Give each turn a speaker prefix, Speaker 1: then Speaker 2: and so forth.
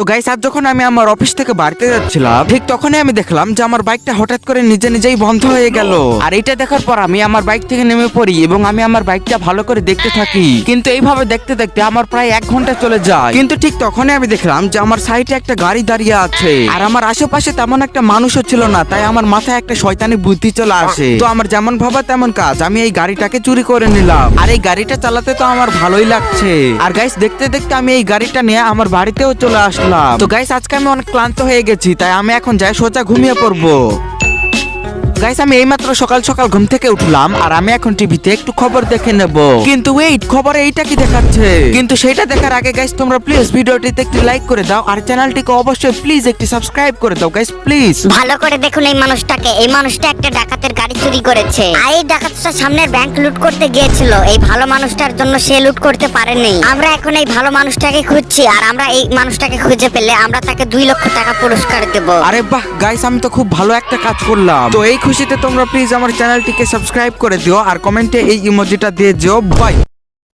Speaker 1: তো গাইস আজ যখন আমি আমার অফিস থেকে বাড়িতে যাচ্ছিলাম ঠিক তখনই আমি দেখলাম যে আমার বাইকটা হঠাৎ করে নিজে নিজেই বন্ধ হয়ে গেল। আর এটা দেখার পর আমি আমার বাইক থেকে নেমে পড়ি এবং আমি আমার বাইকটা ভালো করে দেখতে থাকি। কিন্তু এইভাবে দেখতে দেখতে আমার প্রায় 1 ঘন্টা চলে যায়। কিন্তু ঠিক তখনই আমি দেখলাম যে আমার সাইডে একটা গাড়ি দাঁড়িয়ে আছে আর আমার আশেপাশে তেমন একটা মানুষও ছিল না, তাই আমার মাথায় একটা শয়তানি বুদ্ধি চলে আসে। তো আমার যেমন ভাবা তেমন কাজ, আমি এই গাড়িটাকে চুরি করে নিলাম। আর এই গাড়িটা চালাতে তো আমার ভালোই লাগছে। আর গাইস দেখতে দেখতে আমি এই গাড়িটা নিয়ে আমার বাড়িতেও চলে আসলাম। তো গাইস আজকে আমি অনেক ক্লান্ত হয়ে গেছি, তাই আমি এখন যাই সোজা ঘুমিয়ে পড়বো। গাইস আমি এইমাত্র সকাল সকাল ঘুম থেকে উঠলাম আর আমি এখন টিভিতে একটু খবর দেখে নেব। কিন্তু ওয়েট, খবরে এইটা কি দেখাচ্ছে? কিন্তু সেটা দেখার আগে গাইস তোমরা প্লিজ ভিডিওটিতে একটি লাইক করে দাও আর চ্যানেলটিকে অবশ্যই প্লিজ একটি সাবস্ক্রাইব করে দাও গাইস প্লিজ।
Speaker 2: ভালো করে দেখুন এই মানুষটাকে। এই মানুষটা একটা ডাকাতের গাড়ি চুরি করেছে আর এই ডাকাতটা সামনের ব্যাংক লুট করতে গিয়েছিল। এই ভালো মানুষটার জন্য সে লুট করতে পারেনি। আমরা এখন এই ভালো মানুষটাকে খুঁজছি আর আমরা এই মানুষটাকে খুঁজে পেলে আমরা তাকে 2 লক্ষ টাকা পুরস্কার দেব।
Speaker 1: আরে বাহ গাইস, আমি তো খুব ভালো একটা কাজ করলাম। তো এই খুশিতে তোমরা প্লিজ আমার চ্যানেলটিকে সাবস্ক্রাইব করে দিও আর কমেন্টে এই ইমোজিটা দিয়ে দিও। বাই।